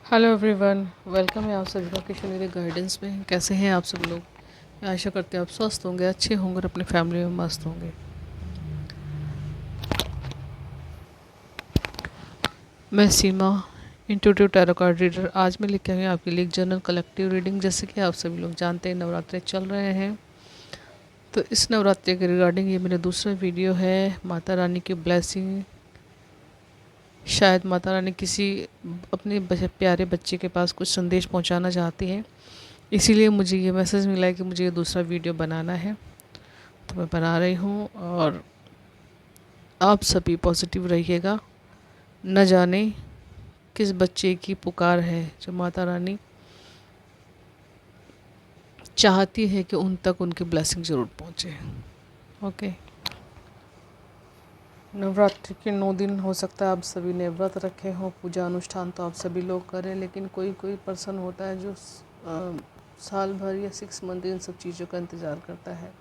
Hello everyone, welcome है आप सभी का किशोरी गाइडेंस में। कैसे हैं आप सब लोग? मैं आशा करते हैं आप स्वस्थ होंगे, अच्छे होंगे और अपनी फैमिली में मस्त होंगे। मैं सीमा, इंट्यूटिव टैरो कार्ड रीडर। आज मैं लेके आई हूँ आपके लिए एक जनरल कलेक्टिव रीडिंग। जैसे कि आप सभी लोग जानते हैं, नवरात्रि चल रहे हैं, तो इस नवरात्रि के रिगार्डिंग ये मेरा दूसरा वीडियो है। माता रानी की ब्लेसिंग, शायद माता रानी किसी अपने प्यारे बच्चे के पास कुछ संदेश पहुंचाना चाहती हैं, इसीलिए मुझे ये मैसेज मिला है कि मुझे ये दूसरा वीडियो बनाना है, तो मैं बना रही हूँ। और आप सभी पॉजिटिव रहिएगा। न जाने किस बच्चे की पुकार है जो माता रानी चाहती है कि उन तक उनकी ब्लेसिंग ज़रूर पहुँचे। ओके। नवरात्रि के 9 दिन हो सकता है आप सभी ने व्रत रखे हों, पूजा अनुष्ठान तो आप सभी लोग करें, लेकिन कोई कोई पर्सन होता है जो साल भर या 6 मंथ इन सब चीज़ों का इंतज़ार करता है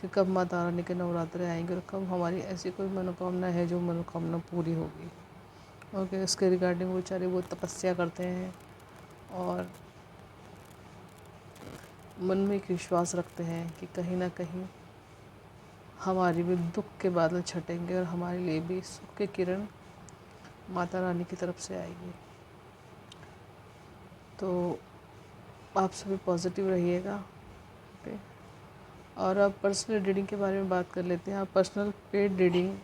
कि कब माता रानी के नवरात्रे आएंगे और कब हमारी ऐसी कोई मनोकामना है जो मनोकामना पूरी होगी। ओके, उसके रिगार्डिंग वो बेचारे वो तपस्या करते हैं और मन में एक विश्वास रखते हैं कि कहीं ना कहीं हमारी भी दुख के बादल छटेंगे और हमारे लिए भी सुख के किरण माता रानी की तरफ से आएगी। तो आप सभी पॉजिटिव रहिएगा। ओके। और अब पर्सनल रीडिंग के बारे में बात कर लेते हैं। आप पर्सनल पेड रीडिंग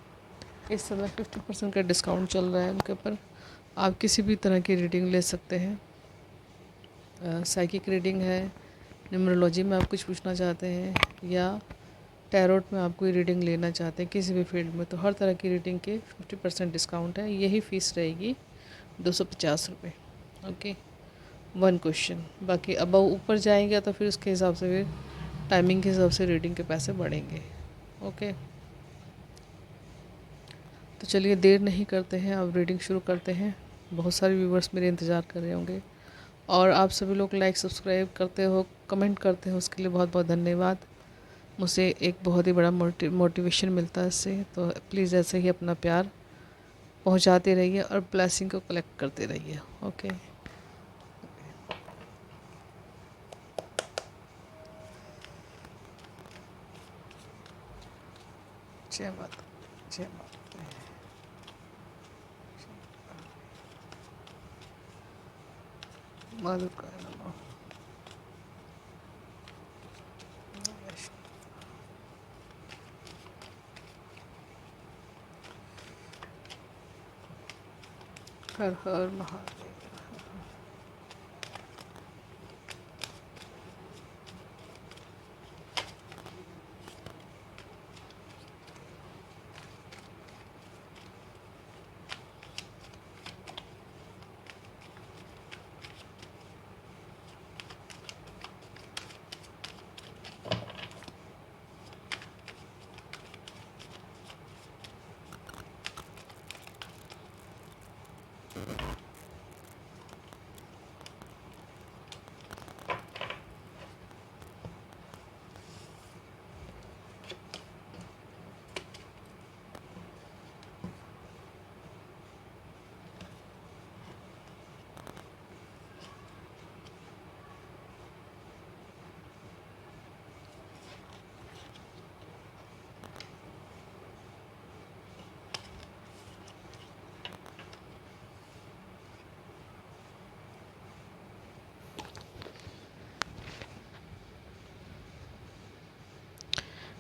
इस समय 50% का डिस्काउंट चल रहा है, उनके ऊपर आप किसी भी तरह की रीडिंग ले सकते हैं। साइकिक रीडिंग है, न्यूमरोलॉजी में आप कुछ पूछना चाहते हैं या टैरोट में आप कोई रीडिंग लेना चाहते हैं किसी भी फील्ड में, तो हर तरह की रीडिंग के 50% डिस्काउंट है। यही फ़ीस रहेगी 250 रुपये। Okay, 1 question. बाकी अब ऊपर जाएंगे तो फिर उसके हिसाब से फिर टाइमिंग के हिसाब से रीडिंग के पैसे बढ़ेंगे। ओके, तो चलिए देर नहीं करते हैं, अब रीडिंग शुरू करते हैं। बहुत सारे व्यूवर्स मेरे इंतज़ार कर रहे होंगे और आप सभी लोग लाइक सब्सक्राइब करते हो, कमेंट करते हो, उसके लिए बहुत बहुत धन्यवाद। मुझे एक बहुत ही बड़ा मोटिवेशन मिलता है इससे। तो प्लीज़ ऐसे ही अपना प्यार पहुंचाते रहिए और ब्लेसिंग को कलेक्ट करते रहिए। ओके, जय माता, जय माता। माँ दुर्गा नमः। हर हर महादेव।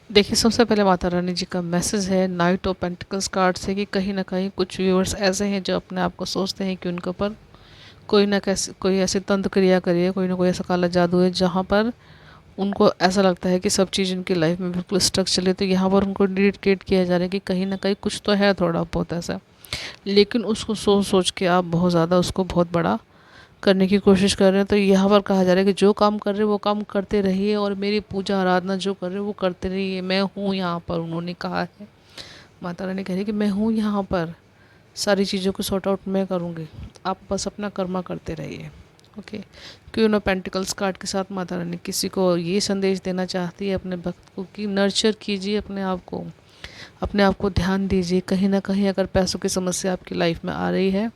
देखिए, सबसे पहले माता रानी जी का मैसेज है नाइट ऑफ पेंटिकल्स कार्ड से कि कहीं ना कहीं कुछ व्यूअर्स ऐसे हैं जो अपने आप को सोचते हैं कि उनके ऊपर कोई ना कैसे कोई ऐसी तंत्र क्रिया करिए, कोई ना कोई ऐसा काला जादू है जहाँ पर उनको ऐसा लगता है कि सब चीज़ उनकी लाइफ में बिल्कुल स्ट्रक चले। तो यहाँ पर उनको इंडिकेट किया जा रहा है कि कहीं ना कहीं कुछ तो है थोड़ा बहुत ऐसा, लेकिन उसको सोच सोच के आप बहुत ज़्यादा उसको बहुत बड़ा करने की कोशिश कर रहे हैं। तो यहाँ पर कहा जा रहा है कि जो काम कर रहे हैं वो काम करते रहिए और मेरी पूजा आराधना जो कर रहे हैं वो करते रहिए। मैं हूँ यहाँ पर, उन्होंने कहा है। माता रानी कह रही है कि मैं हूँ यहाँ पर, सारी चीज़ों को सॉर्ट आउट मैं करूँगी, आप बस अपना कर्मा करते रहिए। ओके, क्यों ना पेंटिकल्स कार्ड के साथ माता रानी किसी को ये संदेश देना चाहती है अपने भक्त को कि नर्चर कीजिए अपने आप को, अपने आप को ध्यान दीजिए। कहीं ना कहीं अगर पैसों की समस्या आपकी लाइफ में आ रही है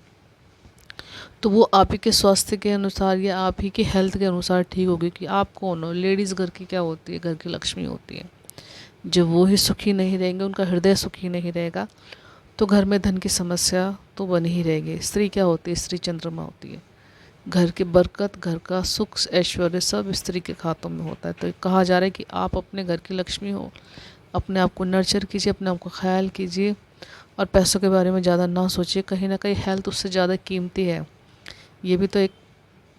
तो वो आप ही के स्वास्थ्य के अनुसार या आप ही के हेल्थ के अनुसार ठीक होगी कि आप कौन हो। लेडीज़ घर की क्या होती है, घर की लक्ष्मी होती है। जब वो ही सुखी नहीं रहेंगे, उनका हृदय सुखी नहीं रहेगा, तो घर में धन की समस्या तो बनी ही रहेगी। स्त्री क्या होती है, स्त्री चंद्रमा होती है। घर की बरकत, घर का सुख ऐश्वर्य सब स्त्री के हाथों में होता है। तो कहा जा रहा है कि आप अपने घर की लक्ष्मी हो, अपने आप को नर्चर कीजिए, अपने आप को ख्याल कीजिए और पैसों के बारे में ज़्यादा ना सोचिए। कहीं ना कहीं हेल्थ उससे ज़्यादा कीमती है। ये भी तो एक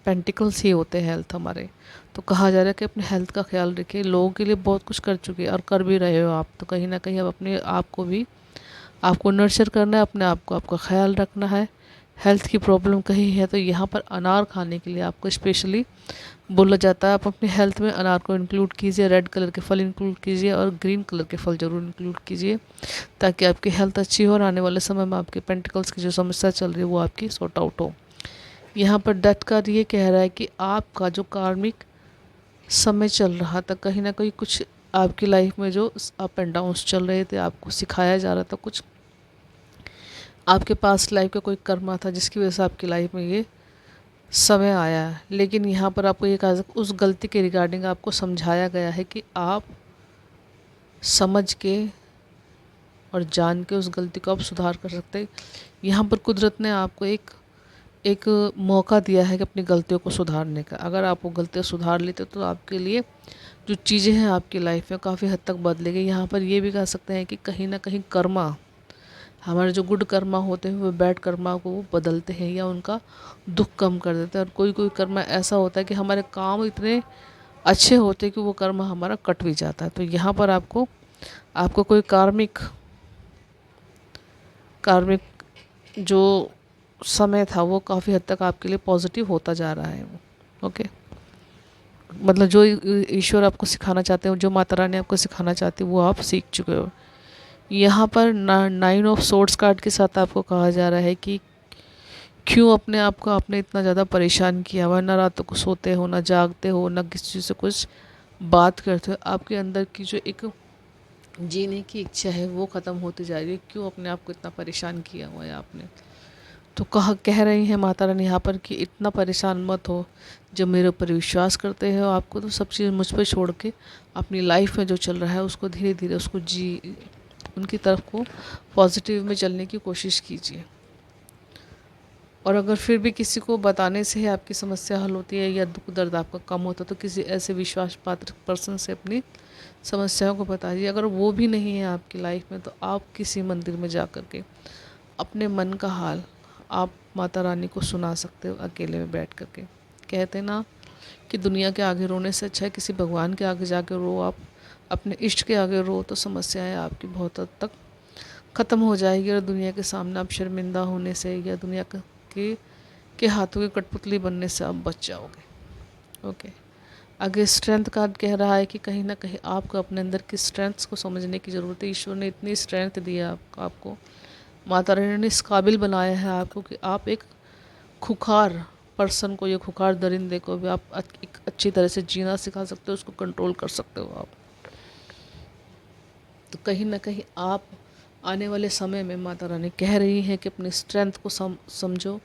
पेंटिकल्स ही होते हैं हेल्थ हमारे। तो कहा जा रहा है कि अपने हेल्थ का ख्याल रखिए। लोगों के लिए बहुत कुछ कर चुके हैं और कर भी रहे हो आप, तो कहीं ना कहीं अब अपने आप को भी आपको नर्चर करना है, अपने आप को आपका ख्याल रखना है। हेल्थ की प्रॉब्लम कहीं है तो यहाँ पर अनार खाने के लिए आपको स्पेशली बोला जाता है। आप अपनी हेल्थ में अनार को इंक्लूड कीजिए, रेड कलर के फल इंक्लूड कीजिए और ग्रीन कलर के फल ज़रूर इंक्लूड कीजिए, ताकि आपकी हेल्थ अच्छी हो और आने वाले समय में आपके पेंटिकल्स की जो समस्या चल रही है वो आपकी सॉर्ट आउट हो। यहाँ पर डट कर ये कह रहा है कि आपका जो कार्मिक समय चल रहा था, कहीं ना कहीं कुछ आपकी लाइफ में जो अप एंड डाउन्स चल रहे थे, आपको सिखाया जा रहा था, कुछ आपके पास लाइफ का कोई कर्मा था जिसकी वजह से आपकी लाइफ में ये समय आया है। लेकिन यहाँ पर आपको ये कहा उस गलती के रिगार्डिंग आपको समझाया गया है कि आप समझ के और जान के उस गलती को आप सुधार कर सकते हैं। यहाँ पर कुदरत ने आपको एक एक मौका दिया है कि अपनी गलतियों को सुधारने का। अगर आप वो गलतियाँ सुधार लेते तो आपके लिए जो चीज़ें हैं आपकी लाइफ में काफ़ी हद तक बदलेगी। यहाँ पर ये भी कह सकते हैं कि कहीं ना कहीं कर्मा, हमारे जो गुड कर्मा होते हैं वो बैड कर्मा को बदलते हैं या उनका दुख कम कर देते हैं। और कोई कोई कर्मा ऐसा होता है कि हमारे काम इतने अच्छे होते हैं कि वो कर्मा हमारा कट भी जाता है। तो यहाँ पर आपको आपको कोई कार्मिक कार्मिक जो समय था वो काफ़ी हद तक आपके लिए पॉजिटिव होता जा रहा है वो। ओके, मतलब जो ईश्वर आपको सिखाना चाहते हैं, जो माता रानी आपको सिखाना चाहती है वो आप सीख चुके हो। यहाँ पर 9 ऑफ सोर्ड्स कार्ड के साथ आपको कहा जा रहा है कि क्यों अपने आप को आपने इतना ज़्यादा परेशान किया हुआ, ना रातों को सोते हो, ना जागते हो, ना किसी चीज़ से कुछ बात करते हो। आपके अंदर की जो एक जीने की इच्छा है वो ख़त्म होती जा रही है। क्यों अपने आप को इतना परेशान किया हुआ है आपने। तो कह रही हैं माता रानी यहाँ पर कि इतना परेशान मत हो, जब मेरे ऊपर विश्वास करते हो आपको तो सब चीज़ मुझ पर छोड़ के अपनी लाइफ में जो चल रहा है उसको धीरे धीरे उसको उनकी तरफ को पॉजिटिव में चलने की कोशिश कीजिए। और अगर फिर भी किसी को बताने से ही आपकी समस्या हल होती है या दुख दर्द आपका कम होता है तो किसी ऐसे विश्वास पात्र पर्सन से अपनी समस्याओं को बताइए। अगर वो भी नहीं है आपकी लाइफ में तो आप किसी मंदिर में जा कर के अपने मन का हाल आप माता रानी को सुना सकते हो अकेले में बैठ कर के। कहते ना कि दुनिया के आगे रोने से अच्छा है किसी भगवान के आगे जाकर रो, आप अपने इष्ट के आगे रो तो समस्याएं आपकी बहुत हद तक ख़त्म हो जाएगी और दुनिया के सामने आप शर्मिंदा होने से या दुनिया के हाथों की कठपुतली बनने से आप बच जाओगे। ओके, आगे स्ट्रेंथ कार्ड कह रहा है कि कहीं ना कहीं आपको अपने अंदर की स्ट्रेंथ्स को समझने की ज़रूरत है। ईश्वर ने इतनी स्ट्रेंथ दी है आपको, माता रानी ने इस काबिल बनाया है आपको कि आप एक खुखार पर्सन को या खुखार दरिंदे को भी आप एक अच्छी तरह से जीना सिखा सकते हो, उसको कंट्रोल कर सकते हो आप। तो कहीं ना कहीं आप आने वाले समय में माता रानी कह रही हैं कि अपनी स्ट्रेंथ को समझो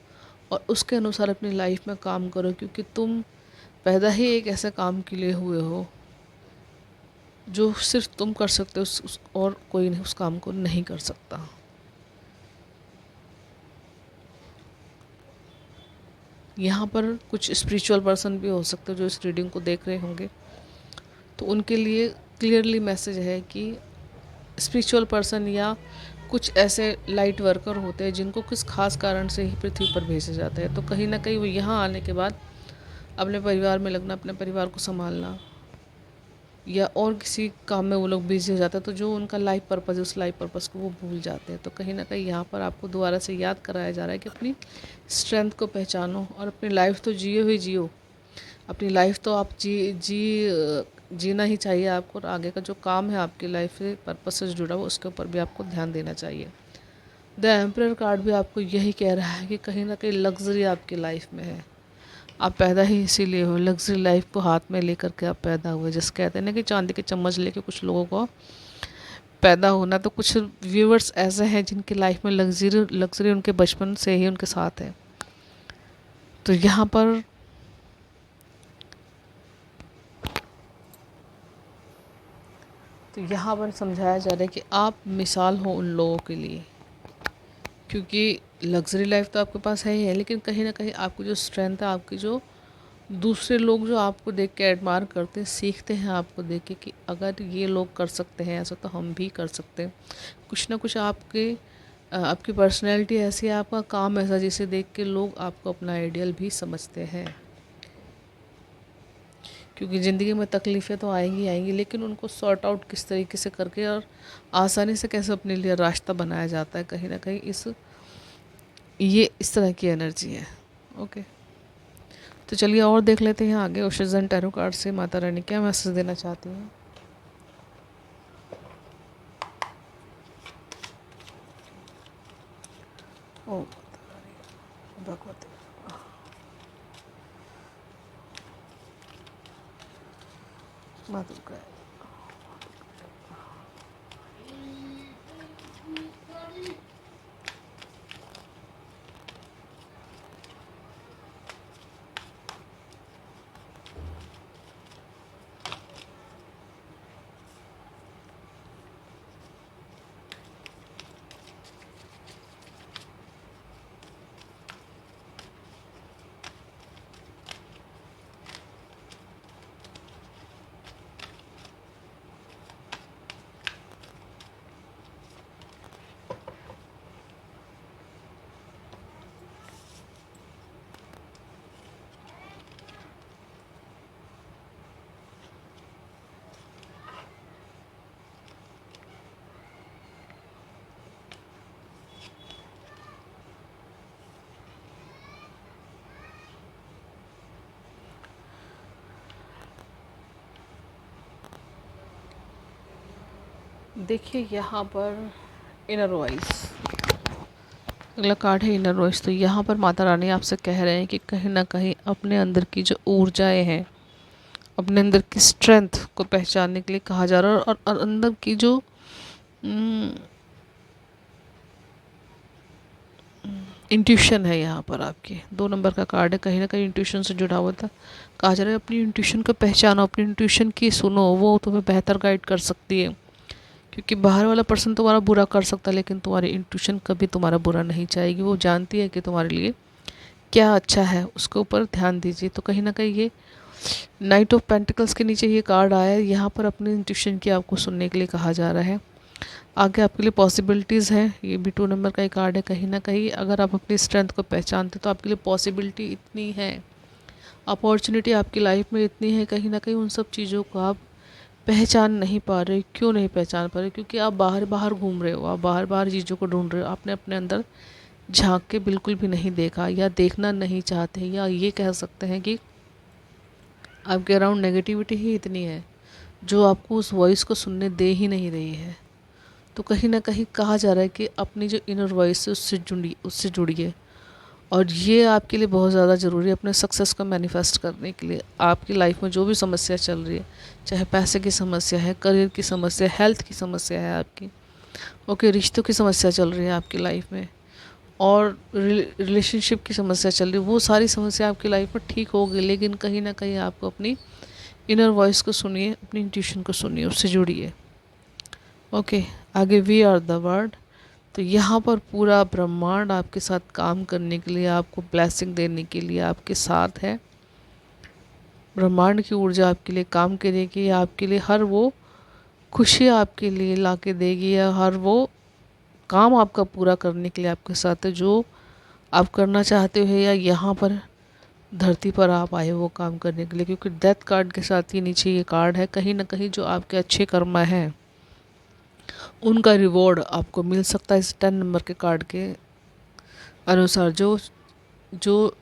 और उसके अनुसार अपनी लाइफ में काम करो, क्योंकि तुम पैदा ही एक ऐसे काम के लिए हुए हो जो सिर्फ तुम कर सकते हो, और कोई नहीं उस काम को नहीं कर सकता। यहाँ पर कुछ स्पिरिचुअल पर्सन भी हो सकते हैं जो इस रीडिंग को देख रहे होंगे, तो उनके लिए क्लियरली मैसेज है कि स्पिरिचुअल पर्सन या कुछ ऐसे लाइट वर्कर होते हैं जिनको किस खास कारण से ही पृथ्वी पर भेजा जाता है। तो कहीं ना कहीं वो यहाँ आने के बाद अपने परिवार में लगना, अपने परिवार को संभालना या और किसी काम में वो लोग बिजी हो जाते हैं, तो जो उनका लाइफ पर्पज़ है उस लाइफ पर्पज़ को वो भूल जाते हैं। तो कहीं ना कहीं यहाँ पर आपको दोबारा से याद कराया जा रहा है कि अपनी स्ट्रेंथ को पहचानो और अपनी लाइफ तो जियो। अपनी लाइफ तो आप जीना ही चाहिए आपको, और आगे का जो काम है आपकी लाइफ से पर्पस से जुड़ा हुआ उसके ऊपर भी आपको ध्यान देना चाहिए। द एम्परर कार्ड भी आपको यही कह रहा है कि कहीं ना कहीं लग्जरी आपकी लाइफ में है। आप पैदा ही इसीलिए हो, लग्जरी लाइफ को हाथ में लेकर के आप पैदा हुए। जिस कहते हैं ना कि चांदी के चम्मच लेके कुछ लोगों को पैदा होना, तो कुछ व्यूअर्स ऐसे हैं जिनकी लाइफ में लग्जरी उनके बचपन से ही उनके साथ है। तो यहाँ पर समझाया जा रहा है कि आप मिसाल हो उन लोगों के लिए, क्योंकि लग्ज़री लाइफ तो आपके पास है ही है, लेकिन कहीं ना कहीं आपकी जो स्ट्रेंथ है, आपकी जो दूसरे लोग जो आपको देख के एडमायर करते हैं, सीखते हैं आपको देख के कि अगर ये लोग कर सकते हैं ऐसा तो हम भी कर सकते हैं। कुछ ना कुछ आपकी पर्सनैलिटी ऐसी है, आपका काम ऐसा जिसे देख के लोग आपको अपना आइडियल भी समझते हैं। क्योंकि ज़िंदगी में तकलीफ़ें तो आएंगी आएंगी, लेकिन उनको सॉर्ट आउट किस तरीके से करके और आसानी से कैसे अपने लिए रास्ता बनाया जाता है, कहीं ना कहीं ये इस तरह की एनर्जी है। ओके, तो चलिए और देख लेते हैं आगे ओशोज़न टैरो कार्ड से माता रानी क्या मैसेज देना चाहती हैं। ओ भगवती माता दुर्गा। देखिए यहाँ पर इनर वॉइस, अगला कार्ड है इनर वॉइस। तो यहाँ पर माता रानी आपसे कह रहे हैं कि कहीं ना कहीं अपने अंदर की जो ऊर्जाएं हैं, अपने अंदर की स्ट्रेंथ को पहचानने के लिए कहा जा रहा है, और अंदर की जो इंट्यूशन है, यहाँ पर आपके 2 नंबर का कार्ड है, कहीं ना कहीं इंट्यूशन से जुड़ा हुआ था। कहा जा रहा है अपनी इंट्यूशन को पहचानो, अपनी इंट्यूशन की सुनो, वो तुम्हें बेहतर गाइड कर सकती है। क्योंकि बाहर वाला पर्सन तुम्हारा बुरा कर सकता है, लेकिन तुम्हारी इंट्यूशन कभी तुम्हारा बुरा नहीं चाहेगी। वो जानती है कि तुम्हारे लिए क्या अच्छा है, उसके ऊपर ध्यान दीजिए। तो कहीं ना कहीं ये नाइट ऑफ पेंटिकल्स के नीचे ये कार्ड आया है, यहाँ पर अपनी इंट्यूशन की आपको सुनने के लिए कहा जा रहा है। आगे आपके लिए पॉसिबिलिटीज़ हैं, ये भी 2 नंबर का ही कार्ड है। कहीं ना कहीं अगर आप अपनी स्ट्रेंथ को पहचानते तो आपके लिए पॉसिबिलिटी इतनी है, अपॉर्चुनिटी आपकी लाइफ में इतनी है, कहीं ना कहीं उन सब चीज़ों को आप पहचान नहीं पा रहे। क्यों नहीं पहचान पा रहे? क्योंकि आप बाहर बाहर घूम रहे हो, आप बाहर बाहर चीज़ों को ढूंढ रहे हो, आपने अपने अंदर झांक के बिल्कुल भी नहीं देखा, या देखना नहीं चाहते, या ये कह सकते हैं कि आपके अराउंड नेगेटिविटी ही इतनी है जो आपको उस वॉइस को सुनने दे ही नहीं रही है। तो कहीं ना कहीं कहा जा रहा है कि अपनी जो इनर वॉइस है उससे जुड़िए, और ये आपके लिए बहुत ज़्यादा ज़रूरी है अपने सक्सेस को मैनिफेस्ट करने के लिए। आपकी लाइफ में जो भी समस्या चल रही है, चाहे पैसे की समस्या है, करियर की समस्या, हेल्थ की समस्या है आपकी, ओके, रिश्तों की समस्या चल रही है आपकी लाइफ में, और रिलेशनशिप की समस्या चल रही है, वो सारी समस्या आपकी लाइफ में ठीक होगी। लेकिन कहीं ना कहीं आपको अपनी इनर वॉइस को सुनिए, अपनी इंट्यूशन को सुनिए, उससे जुड़िए। ओके, आगे वी आर द वर्ड। तो यहाँ पर पूरा ब्रह्मांड आपके साथ काम करने के लिए, आपको ब्लेसिंग देने के लिए आपके साथ है। ब्रह्मांड की ऊर्जा आपके लिए काम करेगी, आपके लिए हर वो खुशी आपके लिए ला के देगी, या हर वो काम आपका पूरा करने के लिए आपके साथ है जो आप करना चाहते हो, या यहाँ पर धरती पर आप आए वो काम करने के लिए। क्योंकि डेथ कार्ड के साथ ही नीचे ये कार्ड है, कहीं ना कहीं जो आपके अच्छे कर्म हैं उनका रिवॉर्ड आपको मिल सकता है। इस 10 नंबर के कार्ड के अनुसार जो जो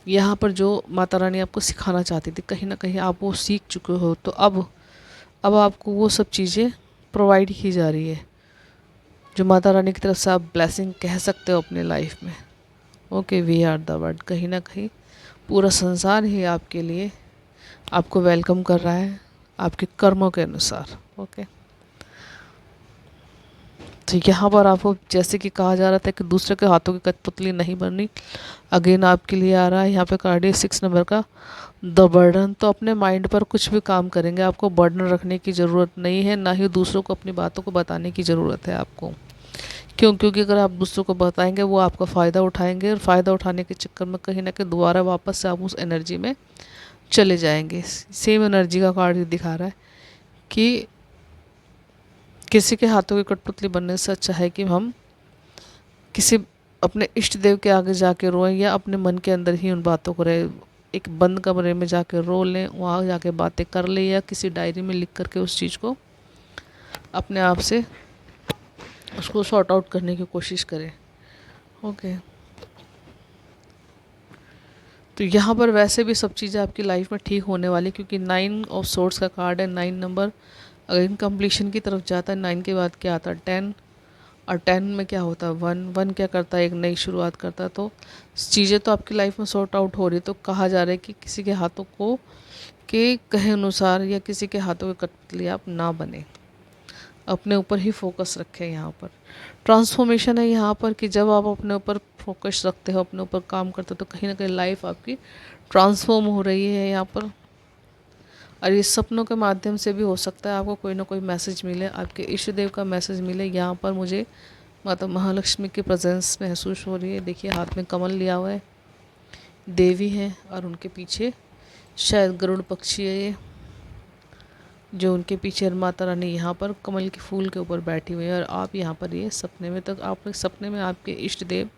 यहाँ पर जो माता रानी आपको सिखाना चाहती थी, कहीं ना कहीं आप वो सीख चुके हो। तो अब आपको वो सब चीज़ें प्रोवाइड की जा रही है जो माता रानी की तरफ से आप ब्लेसिंग कह सकते हो अपने लाइफ में। Okay, we are the word. कहीं ना कहीं पूरा संसार ही आपके लिए आपको वेलकम कर रहा है आपके कर्मों के अनुसार। ओके, तो यहाँ पर आपको जैसे कि कहा जा रहा था कि दूसरे के हाथों की कठपुतली नहीं बननी। अगेन आपके लिए आ रहा है यहाँ पे कार्ड 6 नंबर का द बर्डन। तो अपने माइंड पर कुछ भी काम करेंगे आपको बर्डन रखने की ज़रूरत नहीं है, ना ही दूसरों को अपनी बातों को बताने की ज़रूरत है आपको। क्यों? क्योंकि अगर आप दूसरों को बताएंगे वो आपका फ़ायदा उठाएंगे, और फ़ायदा उठाने के चक्कर में कहीं ना कहीं दोबारा वापस से आप उस एनर्जी में चले जाएंगे। सेम एनर्जी का कार्ड ये दिखा रहा है कि किसी के हाथों की कठपुतली बनने से अच्छा है कि हम किसी अपने इष्ट देव के आगे जाके रोएं, या अपने मन के अंदर ही उन बातों को रहे, एक बंद कमरे में जाके रो लें, वहाँ जाके बातें कर लें, या किसी डायरी में लिख करके उस चीज़ को अपने आप से उसको सॉर्ट आउट करने की कोशिश करें। ओके। तो यहाँ पर वैसे भी सब चीज़ें आपकी लाइफ में ठीक होने वाली, क्योंकि 9 ऑफ सोर्ड्स का कार्ड है। 9 नंबर अगर इनकम्प्लीशन की तरफ जाता है, 9 के बाद क्या आता है 10, और 10 में क्या होता है 1। 1 क्या करता है, एक नई शुरुआत करता है। तो चीज़ें तो आपकी लाइफ में सॉर्ट आउट हो रही है। तो कहा जा रहा है कि किसी के हाथों को के कहे अनुसार या किसी के हाथों की कठपुतली आप ना बने, अपने ऊपर ही फोकस रखें। यहाँ पर ट्रांसफॉर्मेशन है यहाँ पर कि जब आप अपने ऊपर फोकस रखते हो, अपने ऊपर काम करते हो, तो कहीं ना कहीं लाइफ आपकी ट्रांसफॉर्म हो रही है यहाँ पर। और ये सपनों के माध्यम से भी हो सकता है, आपको कोई ना कोई मैसेज मिले, आपके इष्ट देव का मैसेज मिले। यहाँ पर मुझे माता महालक्ष्मी की प्रेजेंस महसूस हो रही है। देखिए हाथ में कमल लिया हुआ है, देवी हैं, और उनके पीछे शायद गरुड़ पक्षी है ये, जो उनके पीछे माता रानी यहाँ पर कमल के फूल के ऊपर बैठी हुई है। और आप यहाँ पर ये सपने में, तक आप सपने में आपके इष्ट देव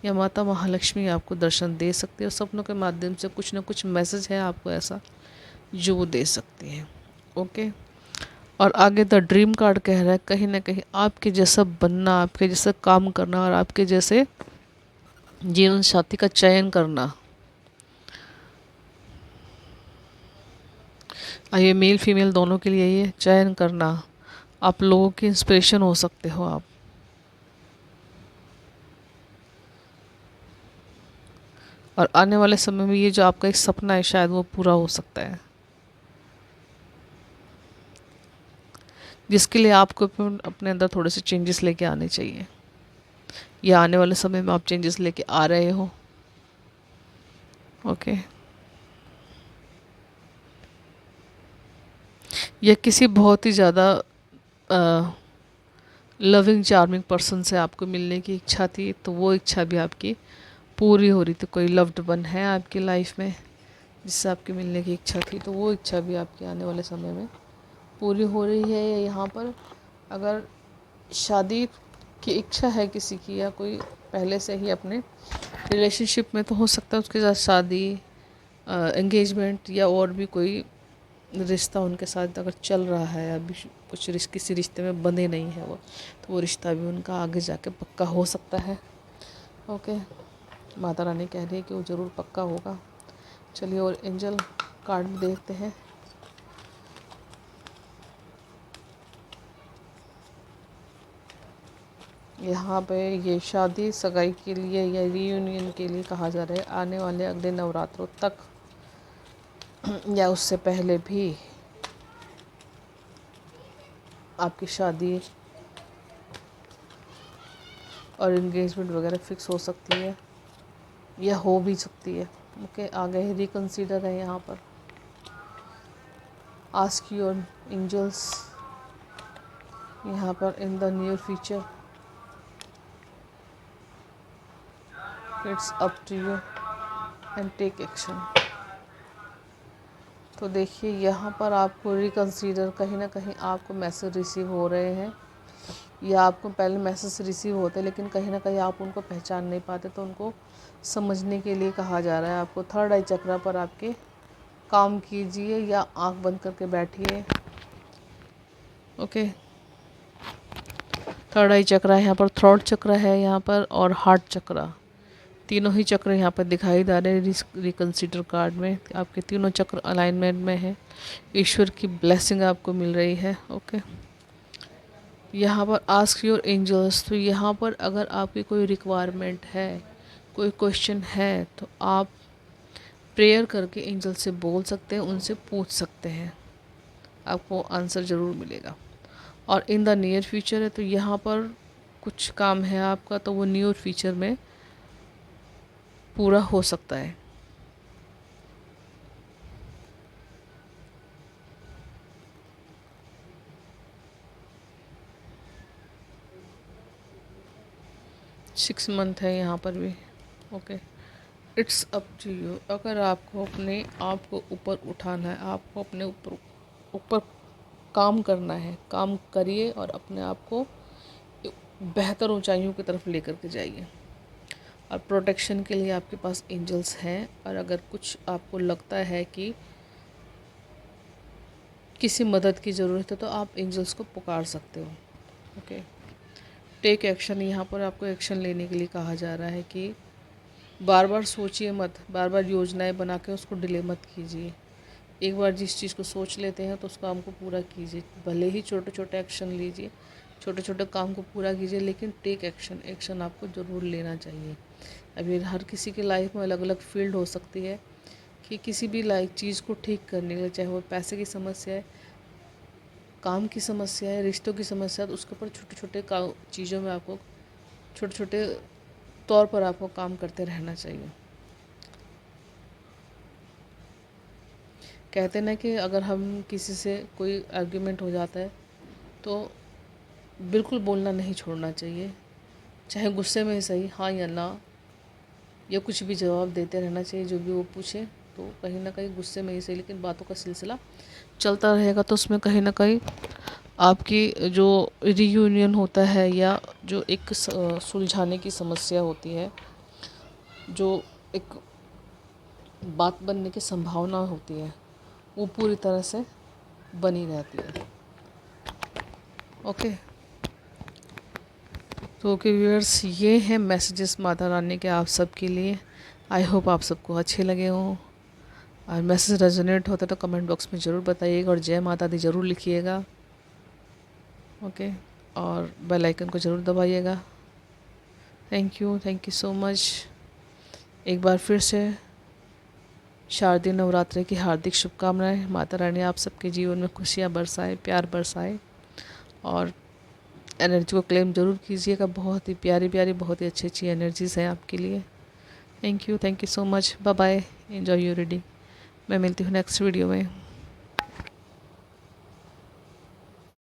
या माता महालक्ष्मी आपको दर्शन दे सकते हैं, और सपनों के माध्यम से कुछ ना कुछ मैसेज है आपको ऐसा जो वो दे सकती हैं। ओके। और आगे द ड्रीम कार्ड कह रहा है कहीं ना कहीं आपके जैसा बनना, आपके जैसा काम करना, और आपके जैसे जीवन साथी का चयन करना। ये मेल फीमेल दोनों के लिए ये चयन करना, आप लोगों की इंस्पिरेशन हो सकते हो आप। और आने वाले समय में ये जो आपका एक सपना है शायद वो पूरा हो सकता है, जिसके लिए आपको अपने अंदर थोड़े से चेंजेस लेके आने चाहिए, या आने वाले समय में आप चेंजेस लेके आ रहे हो। ओके। या किसी बहुत ही ज़्यादा लविंग चार्मिंग पर्सन से आपको मिलने की इच्छा थी, तो वो इच्छा भी आपकी पूरी हो रही थी। कोई लव्ड वन है आपकी लाइफ में जिससे आपके मिलने की इच्छा थी, तो वो इच्छा भी आपकी आने वाले समय में पूरी हो रही है। यहाँ पर अगर शादी की इच्छा है किसी की, या कोई पहले से ही अपने रिलेशनशिप में, तो हो सकता है उसके साथ शादी, एंगेजमेंट, या और भी कोई रिश्ता उनके साथ अगर चल रहा है, अभी कुछ किसी रिश्ते में बंधे नहीं है वो, तो वो रिश्ता भी उनका आगे जाके पक्का हो सकता है। ओके। माता रानी कह रही है कि वो ज़रूर पक्का होगा। चलिए और एंजल कार्ड देखते हैं। यहाँ पे ये शादी सगाई के लिए या रीयूनियन के लिए कहा जा रहा है, आने वाले अगले नवरात्रों तक या उससे पहले भी आपकी शादी और एंगेजमेंट वगैरह फिक्स हो सकती है, या हो भी सकती है। ओके। आगे रिकंसीडर है यहाँ पर, आस्क योर एंजल्स यहाँ पर in the near future, it's up to you and take action. तो देखिए यहाँ पर आपको रिकंसीडर, कहीं ना कहीं आपको मैसेज रिसीव हो रहे हैं, या आपको पहले मैसेज रिसीव होते हैं लेकिन कहीं ना कहीं आप उनको पहचान नहीं पाते, तो उनको समझने के लिए कहा जा रहा है आपको। थर्ड आई चक्रा पर आपके काम कीजिए, या आंख बंद करके बैठिए। ओके। थर्ड आई चक्रा है यहाँ पर, थ्रोट चक्रा है यहाँ पर, और हार्ट चक्रा, तीनों ही चक्र यहाँ पर दिखाई दे रहे हैं रिकंसीडर कार्ड में। आपके तीनों चक्र अलाइनमेंट में है, ईश्वर की ब्लेसिंग आपको मिल रही है। ओके। यहाँ पर आस्क योर एंजल्स, तो यहाँ पर अगर आपकी कोई रिक्वायरमेंट है, कोई क्वेश्चन है, तो आप प्रेयर करके एंजल से बोल सकते हैं, उनसे पूछ सकते हैं, आपको आंसर ज़रूर मिलेगा। और इन द नियर फ्यूचर है, तो यहाँ पर कुछ काम है आपका तो वो नियर फ्यूचर में पूरा हो सकता है। सिक्स मंथ है यहाँ पर भी। Okay, it's up to you. अगर आपको अपने आप को ऊपर उठाना है, आपको अपने ऊपर ऊपर काम करना है, काम करिए और अपने आप को बेहतर ऊंचाइयों की तरफ लेकर के जाइए। और प्रोटेक्शन के लिए आपके पास एंजल्स हैं, और अगर कुछ आपको लगता है कि किसी मदद की ज़रूरत है तो आप एंजल्स को पुकार सकते हो। Okay, take action. यहाँ पर आपको एक्शन लेने के लिए कहा जा रहा है कि बार बार सोचिए मत, बार बार योजनाएं बना के उसको डिले मत कीजिए। एक बार जिस चीज़ को सोच लेते हैं तो उस काम को पूरा कीजिए, भले ही छोटे छोटे एक्शन लीजिए, छोटे छोटे काम को पूरा कीजिए, लेकिन टेक एक्शन, एक्शन आपको ज़रूर लेना चाहिए। अभी हर किसी की लाइफ में अलग अलग फील्ड हो सकती है कि किसी भी लाइफ चीज़ को ठीक करने के लिए, चाहे वो पैसे की समस्या है, काम की समस्या है, रिश्तों की समस्या है, तो उसके ऊपर छोटे छोटे चीज़ों में आपको छोटे छोटे तौर पर आपको काम करते रहना चाहिए। कहते ना कि अगर हम किसी से कोई आर्ग्यूमेंट हो जाता है तो बिल्कुल बोलना नहीं छोड़ना चाहिए, चाहे गुस्से में ही सही, हाँ या ना या कुछ भी जवाब देते रहना चाहिए जो भी वो पूछे। तो कहीं ना कहीं गुस्से में ही सही, लेकिन बातों का सिलसिला चलता रहेगा तो उसमें कहीं ना कहीं आपकी जो रियूनियन होता है या जो एक सुलझाने की समस्या होती है, जो एक बात बनने की संभावना होती है, वो पूरी तरह से बनी रहती है। ओके, तो ओके व्यूअर्स, ये हैं मैसेजेस माता रानी के आप सब के लिए। आई होप आप सबको अच्छे लगे हों, और मैसेज रेजोनेट होता है तो कमेंट बॉक्स में ज़रूर बताइएगा और जय माता दी ज़रूर लिखिएगा। ओके, और बेल आइकन को ज़रूर दबाइएगा। Thank you so much. एक बार फिर से शारदीय नवरात्रि की हार्दिक शुभकामनाएं। माता रानी आप सबके जीवन में खुशियाँ बरसाए, प्यार बरसाए, और एनर्जी को क्लेम ज़रूर कीजिएगा। बहुत ही प्यारी प्यारी, बहुत ही अच्छी अच्छी एनर्जीज़ हैं आपके लिए। Thank you so much. Bye bye, enjoy your reading. मैं मिलती हूँ नेक्स्ट वीडियो में।